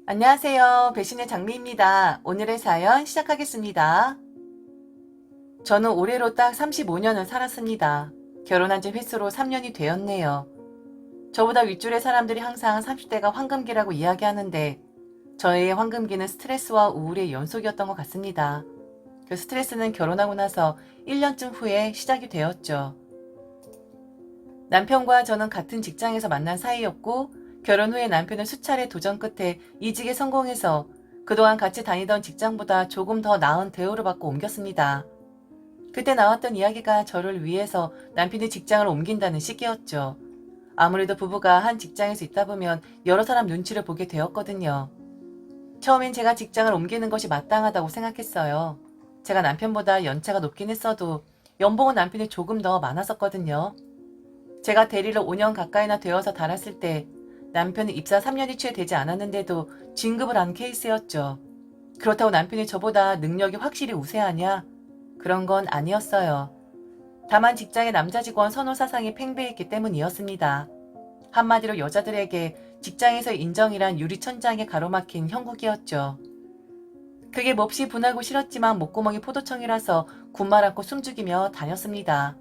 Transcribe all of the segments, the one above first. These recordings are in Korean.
안녕하세요. 배신의 장미입니다. 오늘의 사연 시작하겠습니다. 저는 올해로 딱 35년을 살았습니다. 결혼한 지 횟수로 3년이 되었네요. 저보다 윗줄의 사람들이 항상 30대가 황금기라고 이야기하는데 저의 황금기는 스트레스와 우울의 연속이었던 것 같습니다. 그 스트레스는 결혼하고 나서 1년쯤 후에 시작이 되었죠. 남편과 저는 같은 직장에서 만난 사이였고 결혼 후에 남편은 수차례 도전 끝에 이직에 성공해서 그동안 같이 다니던 직장보다 조금 더 나은 대우를 받고 옮겼습니다. 그때 나왔던 이야기가 저를 위해서 남편이 직장을 옮긴다는 시기였죠. 아무래도 부부가 한 직장에서 있다 보면 여러 사람 눈치를 보게 되었거든요. 처음엔 제가 직장을 옮기는 것이 마땅하다고 생각했어요. 제가 남편보다 연차가 높긴 했어도 연봉은 남편이 조금 더 많았었거든요. 제가 대리를 5년 가까이나 되어서 달았을 때 남편은 입사 3년이 채 되지 않았는데도 진급을 한 케이스였죠. 그렇다고 남편이 저보다 능력이 확실히 우세하냐? 그런 건 아니었어요. 다만 직장의 남자 직원 선호 사상이 팽배했기 때문이었습니다. 한마디로 여자들에게 직장에서 인정이란 유리천장에 가로막힌 형국이었죠. 그게 몹시 분하고 싫었지만 목구멍이 포도청이라서 군말 않고 숨죽이며 다녔습니다.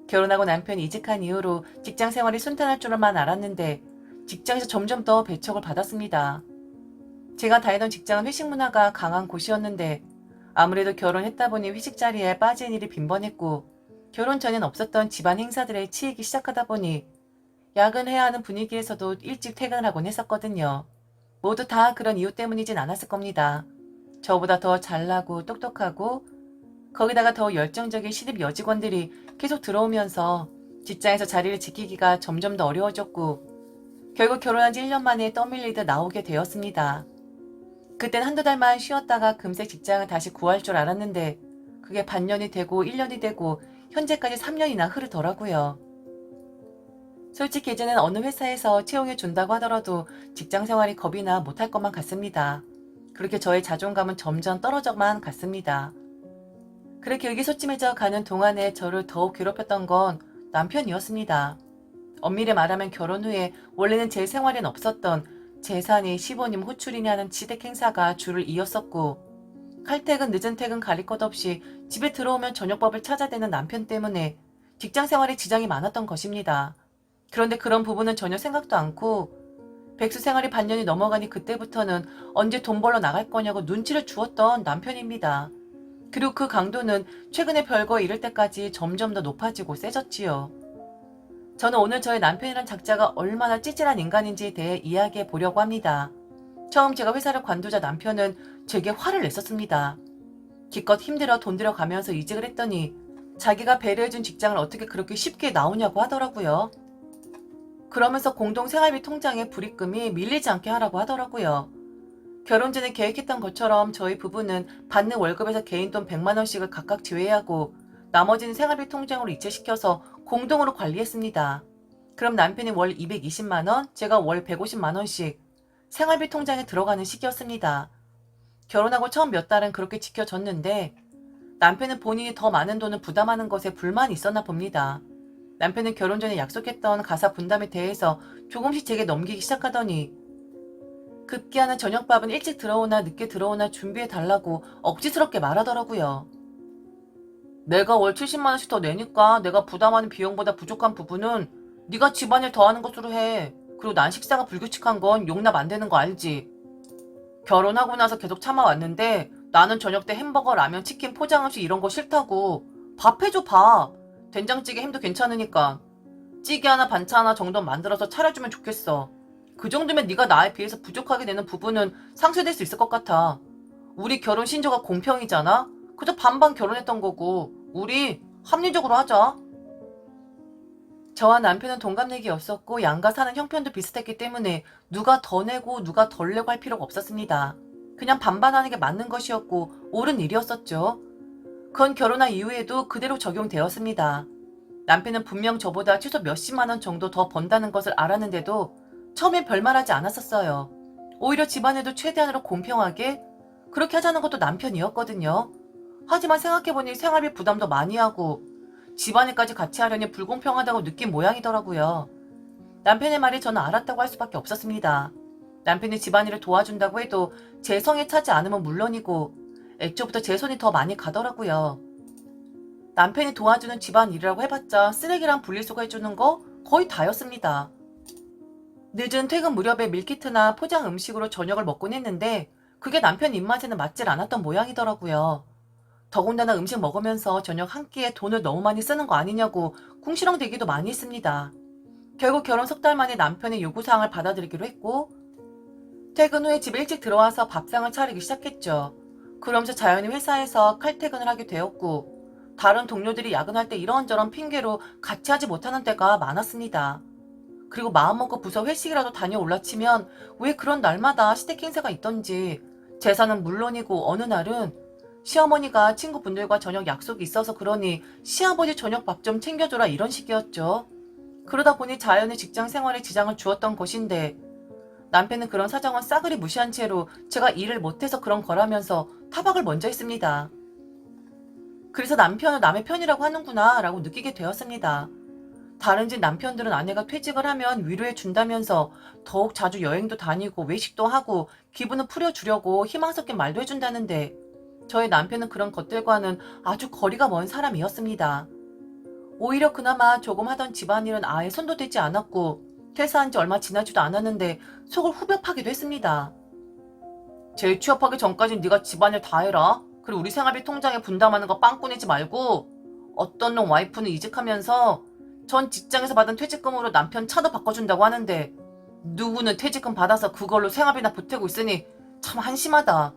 결혼하고 남편이 이직한 이후로 직장 생활이 순탄할 줄만 알았는데 직장에서 점점 더 배척을 받았습니다. 제가 다니던 직장은 회식 문화가 강한 곳이었는데 아무래도 결혼했다 보니 회식 자리에 빠지는 일이 빈번했고 결혼 전엔 없었던 집안 행사들에 치이기 시작하다 보니 야근해야 하는 분위기에서도 일찍 퇴근을 하곤 했었거든요. 모두 다 그런 이유 때문이진 않았을 겁니다. 저보다 더 잘나고 똑똑하고 거기다가 더 열정적인 신입 여직원들이 계속 들어오면서 직장에서 자리를 지키기가 점점 더 어려워졌고 결국 결혼한 지 1년 만에 떠밀리듯 나오게 되었습니다. 그땐 한두 달만 쉬었다가 금세 직장을 다시 구할 줄 알았는데 그게 반년이 되고 1년이 되고 현재까지 3년이나 흐르더라고요. 솔직히 이제는 어느 회사에서 채용해 준다고 하더라도 직장 생활이 겁이나 못할 것만 같습니다. 그렇게 저의 자존감은 점점 떨어져만 갔습니다. 그렇게 의기소침해져 가는 동안에 저를 더욱 괴롭혔던 건 남편이었습니다. 엄밀히 말하면 결혼 후에 원래는 제 생활엔 없었던 재산이 시부님 호출이냐는 지댁 행사가 줄을 이었었고 칼퇴근 늦은 퇴근 가릴 것 없이 집에 들어오면 저녁밥을 찾아대는 남편 때문에 직장 생활에 지장이 많았던 것입니다. 그런데 그런 부분은 전혀 생각도 않고 백수 생활이 반년이 넘어가니 그때부터는 언제 돈 벌러 나갈 거냐고 눈치를 주었던 남편입니다. 그리고 그 강도는 최근에 별거 이럴 때까지 점점 더 높아지고 세졌지요. 저는 오늘 저의 남편이란 작자가 얼마나 찌질한 인간인지에 대해 이야기해 보려고 합니다. 처음 제가 회사를 관두자 남편은 제게 화를 냈었습니다. 기껏 힘들어 돈 들여가면서 이직을 했더니 자기가 배려해준 직장을 어떻게 그렇게 쉽게 나오냐고 하더라고요. 그러면서 공동생활비 통장에 불입금이 밀리지 않게 하라고 하더라고요. 결혼 전에 계획했던 것처럼 저희 부부는 받는 월급에서 개인 돈 100만 원씩을 각각 제외하고 나머지는 생활비 통장으로 이체시켜서 공동으로 관리했습니다. 그럼 남편이 월 220만 원, 제가 월 150만 원씩 생활비 통장에 들어가는 시기였습니다. 결혼하고 처음 몇 달은 그렇게 지켜졌는데 남편은 본인이 더 많은 돈을 부담하는 것에 불만이 있었나 봅니다. 남편은 결혼 전에 약속했던 가사 분담에 대해서 조금씩 제게 넘기기 시작하더니 급기야는 저녁밥은 일찍 들어오나 늦게 들어오나 준비해달라고 억지스럽게 말하더라고요. 내가 월 70만 원씩 더 내니까 내가 부담하는 비용보다 부족한 부분은 네가 집안일 더 하는 것으로 해. 그리고 난 식사가 불규칙한 건 용납 안 되는 거 알지? 결혼하고 나서 계속 참아왔는데 나는 저녁 때 햄버거, 라면, 치킨, 포장 음식 이런 거 싫다고. 밥 해줘 밥. 된장찌개 햄도 괜찮으니까. 찌개 하나 반찬 하나 정도 만들어서 차려주면 좋겠어. 그 정도면 네가 나에 비해서 부족하게 되는 부분은 상쇄될 수 있을 것 같아. 우리 결혼 신조가 공평이잖아? 그저 반반 결혼했던 거고 우리 합리적으로 하자. 저와 남편은 동갑내기였었고 양가 사는 형편도 비슷했기 때문에 누가 더 내고 누가 덜 내고 할 필요가 없었습니다. 그냥 반반하는 게 맞는 것이었고 옳은 일이었었죠. 그건 결혼한 이후에도 그대로 적용되었습니다. 남편은 분명 저보다 최소 몇십만 원 정도 더 번다는 것을 알았는데도 처음엔 별말하지 않았었어요. 오히려 집안에도 최대한으로 공평하게 그렇게 하자는 것도 남편이었거든요. 하지만 생각해보니 생활비 부담도 많이 하고 집안일까지 같이 하려니 불공평하다고 느낀 모양이더라고요. 남편의 말이 저는 알았다고 할 수밖에 없었습니다. 남편이 집안일을 도와준다고 해도 제 성에 차지 않으면 물론이고 애초부터 제 손이 더 많이 가더라고요. 남편이 도와주는 집안일이라고 해봤자 쓰레기랑 분리수거 해주는 거 거의 다였습니다. 늦은 퇴근 무렵에 밀키트나 포장 음식으로 저녁을 먹곤 했는데 그게 남편 입맛에는 맞질 않았던 모양이더라고요. 더군다나 음식 먹으면서 저녁 한 끼에 돈을 너무 많이 쓰는 거 아니냐고 궁시렁대기도 많이 했습니다. 결국 결혼 석 달 만에 남편의 요구사항을 받아들이기로 했고 퇴근 후에 집 일찍 들어와서 밥상을 차리기 시작했죠. 그러면서 자연히 회사에서 칼퇴근을 하게 되었고 다른 동료들이 야근할 때 이런저런 핑계로 같이 하지 못하는 때가 많았습니다. 그리고 마음먹고 부서 회식이라도 다녀올라 치면 왜 그런 날마다 시댁 행사가 있던지 제사는 물론이고 어느 날은 시어머니가 친구분들과 저녁 약속이 있어서 그러니 시아버지 저녁 밥 좀 챙겨줘라 이런 식이었죠. 그러다 보니 자연히 직장 생활에 지장을 주었던 것인데 남편은 그런 사정은 싸그리 무시한 채로 제가 일을 못해서 그런 거라면서 타박을 먼저 했습니다. 그래서 남편을 남의 편이라고 하는구나 라고 느끼게 되었습니다. 다른 집 남편들은 아내가 퇴직을 하면 위로해 준다면서 더욱 자주 여행도 다니고 외식도 하고 기분을 풀어주려고 희망 섞인 말도 해준다는데 저희 남편은 그런 것들과는 아주 거리가 먼 사람이었습니다. 오히려 그나마 조금 하던 집안일은 아예 손도 대지 않았고 퇴사한 지 얼마 지나지도 않았는데 속을 후벼 파기도 했습니다. 재취업하기 전까진 네가 집안일 다 해라. 그리고 우리 생활비 통장에 분담하는 거 빵꾸 내지 말고 어떤 놈 와이프는 이직하면서 전 직장에서 받은 퇴직금으로 남편 차도 바꿔준다고 하는데 누구는 퇴직금 받아서 그걸로 생활비나 보태고 있으니 참 한심하다.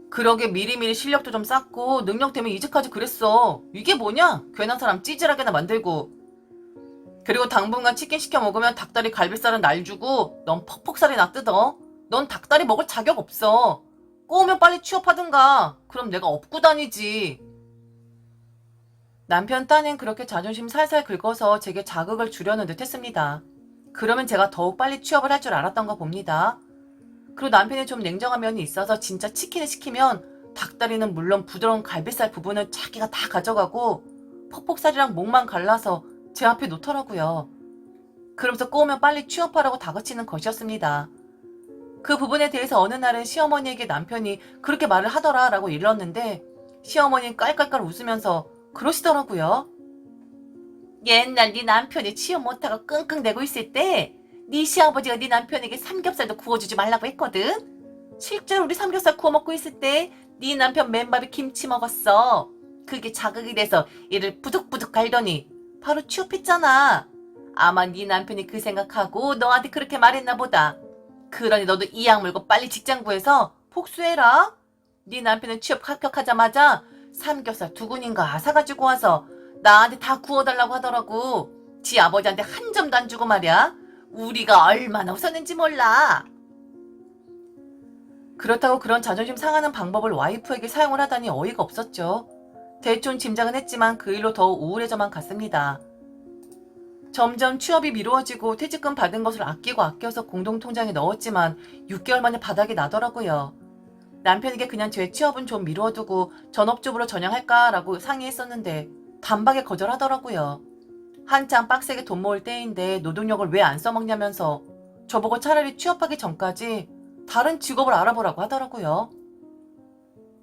그러게 미리미리 실력도 좀 쌓고 능력 되면 이직하지 그랬어. 이게 뭐냐? 괜한 사람 찌질하게나 만들고. 그리고 당분간 치킨 시켜 먹으면 닭다리 갈비살은 날 주고 넌 퍽퍽살이나 뜯어. 넌 닭다리 먹을 자격 없어. 꼬우면 빨리 취업하든가. 그럼 내가 업고 다니지. 남편 딴엔 그렇게 자존심 살살 긁어서 제게 자극을 주려는 듯 했습니다. 그러면 제가 더욱 빨리 취업을 할 줄 알았던 거 봅니다. 그리고 남편이 좀 냉정한 면이 있어서 진짜 치킨을 시키면 닭다리는 물론 부드러운 갈비살 부분을 자기가 다 가져가고 퍽퍽살이랑 목만 갈라서 제 앞에 놓더라고요. 그러면서 꼬우면 빨리 취업하라고 다그치는 것이었습니다. 그 부분에 대해서 어느 날은 시어머니에게 남편이 그렇게 말을 하더라 라고 일렀는데 시어머니는 깔깔깔 웃으면서 그러시더라고요. 옛날 네 남편이 취업 못하고 끙끙대고 있을 때 네 시아버지가 네 남편에게 삼겹살도 구워주지 말라고 했거든. 실제로 우리 삼겹살 구워 먹고 있을 때 네 남편 맨밥에 김치 먹었어. 그게 자극이 돼서 이를 부득부득 갈더니 바로 취업했잖아. 아마 네 남편이 그 생각하고 너한테 그렇게 말했나 보다. 그러니 너도 이 약 물고 빨리 직장 구해서 복수해라. 네 남편은 취업 합격하자마자 삼겹살 2근인가 사가지고 와서 나한테 다 구워달라고 하더라고. 지 아버지한테 한 점도 안 주고 말이야. 우리가 얼마나 웃었는지 몰라. 그렇다고 그런 자존심 상하는 방법을 와이프에게 사용을 하다니 어이가 없었죠. 대충 짐작은 했지만 그 일로 더 우울해져만 갔습니다. 점점 취업이 미루어지고 퇴직금 받은 것을 아껴서 공동통장에 넣었지만 6개월 만에 바닥이 나더라고요. 남편에게 그냥 제 취업은 좀 미루어두고 전업주부로 전향할까라고 상의했었는데 단박에 거절하더라고요. 한창 빡세게 돈 모을 때인데 노동력을 왜 안 써먹냐면서 저보고 차라리 취업하기 전까지 다른 직업을 알아보라고 하더라고요.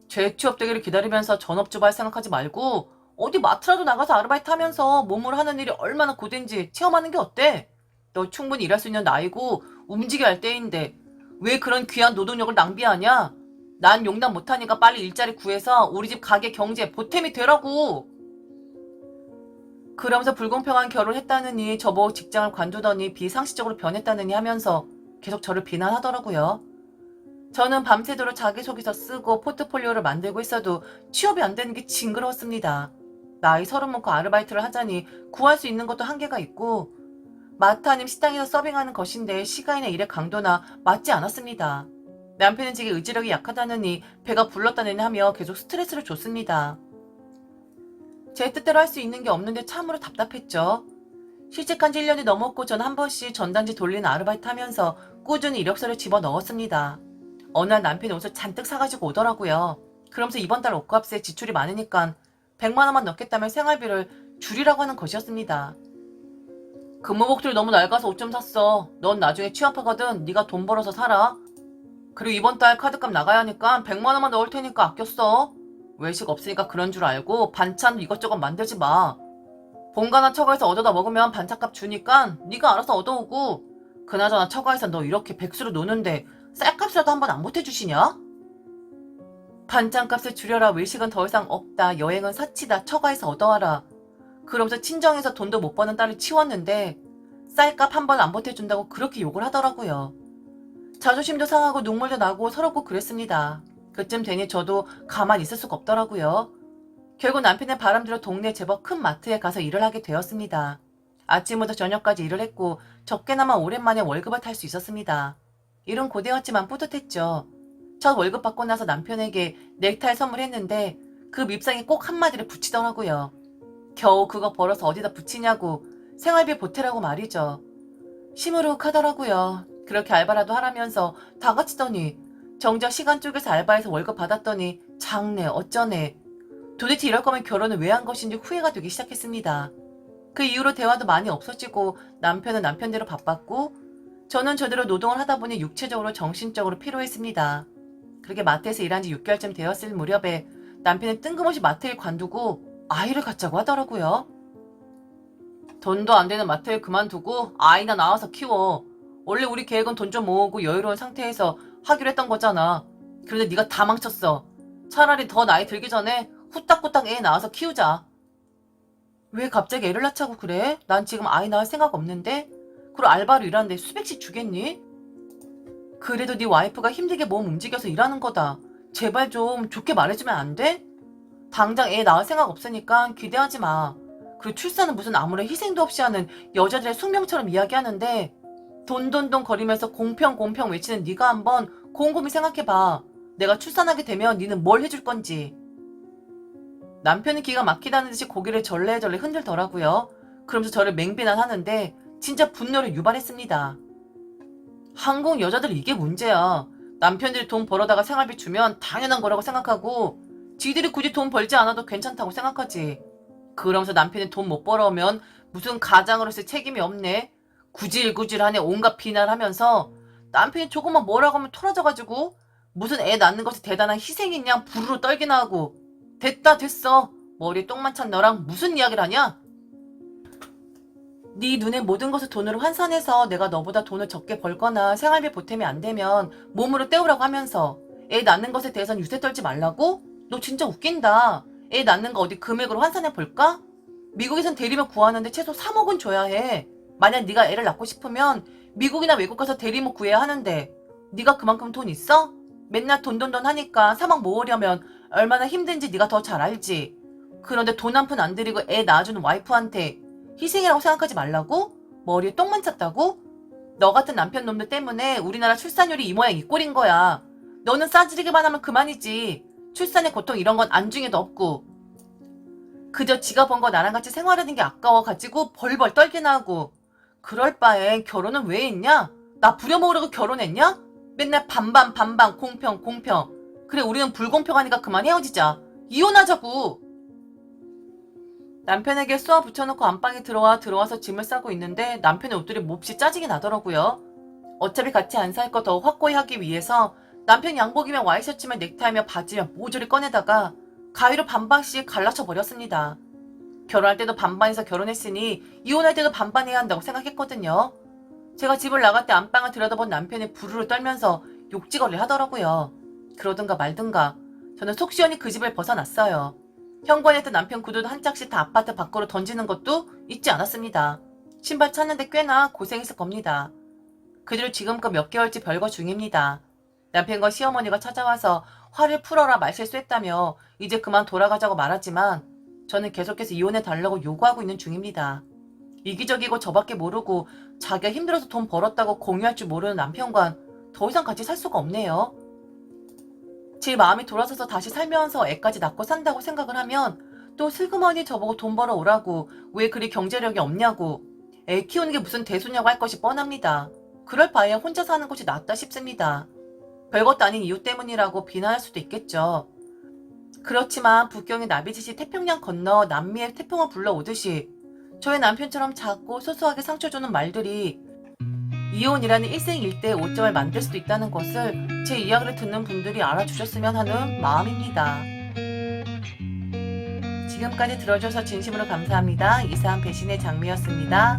재취업되기를 기다리면서 전업주부 할 생각하지 말고 어디 마트라도 나가서 아르바이트 하면서 몸으로 하는 일이 얼마나 고된지 체험하는 게 어때? 너 충분히 일할 수 있는 나이고 움직여야 할 때인데 왜 그런 귀한 노동력을 낭비하냐? 난 용납 못하니까 빨리 일자리 구해서 우리 집 가게 경제에 보탬이 되라고. 그러면서 불공평한 결혼했다느니 저보고 직장을 관두더니 비상식적으로 변했다느니 하면서 계속 저를 비난하더라고요. 저는 밤새도록 자기소개서 쓰고 포트폴리오를 만들고 있어도 취업이 안 되는 게 징그러웠습니다. 나이 30 먹고 아르바이트를 하자니 구할 수 있는 것도 한계가 있고 마트 아님 식당에서 서빙하는 것인데 시간이나 일의 강도나 맞지 않았습니다. 남편은 제게 의지력이 약하다느니 배가 불렀다느니 하며 계속 스트레스를 줬습니다. 제 뜻대로 할 수 있는 게 없는데 참으로 답답했죠. 실직한 지 1년이 넘었고 전 한 번씩 전단지 돌리는 아르바이트 하면서 꾸준히 이력서를 집어넣었습니다. 어느 날 남편이 옷을 잔뜩 사가지고 오더라고요. 그러면서 이번 달 옷값에 지출이 많으니까 100만 원만 넣겠다면 생활비를 줄이라고 하는 것이었습니다. 근무복들이 너무 낡아서 옷 좀 샀어. 넌 나중에 취업하거든. 네가 돈 벌어서 살아. 그리고 이번 달 카드값 나가야 하니까 100만 원만 넣을 테니까 아껴 써. 외식 없으니까 그런 줄 알고 반찬 이것저것 만들지 마. 본가나 처가에서 얻어다 먹으면 반찬값 주니까 네가 알아서 얻어오고. 그나저나 처가에서 너 이렇게 백수로 노는데 쌀값이라도 한 번 안 보태주시냐? 반찬값을 줄여라. 외식은 더 이상 없다. 여행은 사치다. 처가에서 얻어와라. 그러면서 친정에서 돈도 못 버는 딸을 치웠는데 쌀값 한 번 안 보태준다고 그렇게 욕을 하더라고요. 자존심도 상하고 눈물도 나고 서럽고 그랬습니다. 그쯤 되니 저도 가만히 있을 수가 없더라고요. 결국 남편의 바람대로 동네 제법 큰 마트에 가서 일을 하게 되었습니다. 아침부터 저녁까지 일을 했고 적게나마 오랜만에 월급을 탈 수 있었습니다. 일은 고되었지만 뿌듯했죠. 첫 월급 받고 나서 남편에게 넥타이 선물했는데 그 밉상이 꼭 한마디를 붙이더라고요. 겨우 그거 벌어서 어디다 붙이냐고, 생활비 보태라고 말이죠. 시무룩하더라고요. 그렇게 알바라도 하라면서 다 같이더니 정작 시간 쪼개서 알바해서 월급 받았더니 장래 어쩌네. 도대체 이럴 거면 결혼을 왜 한 것인지 후회가 되기 시작했습니다. 그 이후로 대화도 많이 없어지고 남편은 남편대로 바빴고 저는 저대로 노동을 하다 보니 육체적으로 정신적으로 피로했습니다. 그렇게 마트에서 일한 지 6개월쯤 되었을 무렵에 남편은 뜬금없이 마트를 관두고 아이를 갖자고 하더라고요. 돈도 안 되는 마트를 그만두고 아이나 낳아서 키워. 원래 우리 계획은 돈 좀 모으고 여유로운 상태에서 하기로 했던 거잖아. 그런데 네가 다 망쳤어. 차라리 더 나이 들기 전에 후딱후딱 애 낳아서 키우자. 왜 갑자기 애를 낳자고 그래? 난 지금 아이 낳을 생각 없는데? 그리고 알바로 일하는데 수백씩 주겠니? 그래도 네 와이프가 힘들게 몸 움직여서 일하는 거다. 제발 좀 좋게 말해주면 안 돼? 당장 애 낳을 생각 없으니까 기대하지 마. 그리고 출산은 무슨 아무런 희생도 없이 하는 여자들의 숙명처럼 이야기하는데 돈돈돈 거리면서 공평 공평 외치는 네가 한번 곰곰이 생각해봐. 내가 출산하게 되면 네는 뭘 해줄 건지. 남편이 기가 막히다는 듯이 고개를 절레절레 흔들더라고요. 그러면서 저를 맹비난하는데 진짜 분노를 유발했습니다. 한국 여자들 이게 문제야. 남편들이 돈 벌어다가 생활비 주면 당연한 거라고 생각하고 지들이 굳이 돈 벌지 않아도 괜찮다고 생각하지. 그러면서 남편이 돈 못 벌어오면 무슨 가장으로서 책임이 없네. 구질구질하네. 온갖 비난하면서 남편이 조금만 뭐라고 하면 토라져가지고 무슨 애 낳는 것이 대단한 희생이냐 부르르 떨기나 하고. 됐다 됐어. 머리에 똥만 찬 너랑 무슨 이야기를 하냐? 네 눈에 모든 것을 돈으로 환산해서 내가 너보다 돈을 적게 벌거나 생활비 보탬이 안 되면 몸으로 때우라고 하면서 애 낳는 것에 대해선 유세 떨지 말라고? 너 진짜 웃긴다. 애 낳는 거 어디 금액으로 환산해 볼까? 미국에선 대리면 구하는데 최소 3억은 줘야 해. 만약 네가 애를 낳고 싶으면 미국이나 외국 가서 대리모 구해야 하는데 네가 그만큼 돈 있어? 맨날 돈돈돈 하니까 3억 모으려면 얼마나 힘든지 네가 더 잘 알지. 그런데 돈 한 푼 안 들이고 애 낳아주는 와이프한테 희생이라고 생각하지 말라고? 머리에 똥만 찼다고? 너 같은 남편 놈들 때문에 우리나라 출산율이 이 모양 이 꼴인 거야. 너는 싸지르기만 하면 그만이지. 출산의 고통 이런 건 안중에도 없고. 그저 지가 번 거 나랑 같이 생활하는 게 아까워가지고 벌벌 떨기나 하고. 그럴 바엔 결혼은 왜 했냐? 나 부려먹으려고 결혼했냐? 맨날 반반 반반 공평 공평. 그래 우리는 불공평하니까 그만 헤어지자. 이혼하자고. 남편에게 쏘아 붙여놓고 안방에 들어와서 짐을 싸고 있는데 남편의 옷들이 몹시 짜증이 나더라고요. 어차피 같이 안 살 거 더 확고히 하기 위해서 남편 양복이며 와이셔츠며 넥타이며 바지며 모조리 꺼내다가 가위로 반반씩 갈라쳐 버렸습니다. 결혼할 때도 반반해서 결혼했으니 이혼할 때도 반반해야 한다고 생각했거든요. 제가 집을 나갈 때 안방을 들여다본 남편이 부르르 떨면서 욕지거리를 하더라고요. 그러든가 말든가 저는 속 시원히 그 집을 벗어났어요. 현관에 있던 남편 구두도 한 짝씩 다 아파트 밖으로 던지는 것도 잊지 않았습니다. 신발 찾는데 꽤나 고생했을 겁니다. 그 뒤로 지금껏 몇 개월째 별거 중입니다. 남편과 시어머니가 찾아와서 화를 풀어라 말실수했다며 이제 그만 돌아가자고 말하지만 저는 계속해서 이혼해달라고 요구하고 있는 중입니다. 이기적이고 저밖에 모르고 자기가 힘들어서 돈 벌었다고 공유할 줄 모르는 남편과는 더 이상 같이 살 수가 없네요. 제 마음이 돌아서서 다시 살면서 애까지 낳고 산다고 생각을 하면 또 슬그머니 저보고 돈 벌어 오라고 왜 그리 경제력이 없냐고 애 키우는 게 무슨 대수냐고 할 것이 뻔합니다. 그럴 바에야 혼자 사는 것이 낫다 싶습니다. 별것도 아닌 이유 때문이라고 비난할 수도 있겠죠. 그렇지만 북경의 나비짓이 태평양 건너 남미의 태풍을 불러오듯이 저의 남편처럼 작고 소소하게 상처 주는 말들이 이혼이라는 일생일대의 오점을 만들 수도 있다는 것을 제 이야기를 듣는 분들이 알아주셨으면 하는 마음입니다. 지금까지 들어줘서 진심으로 감사합니다. 이상 배신의 장미였습니다.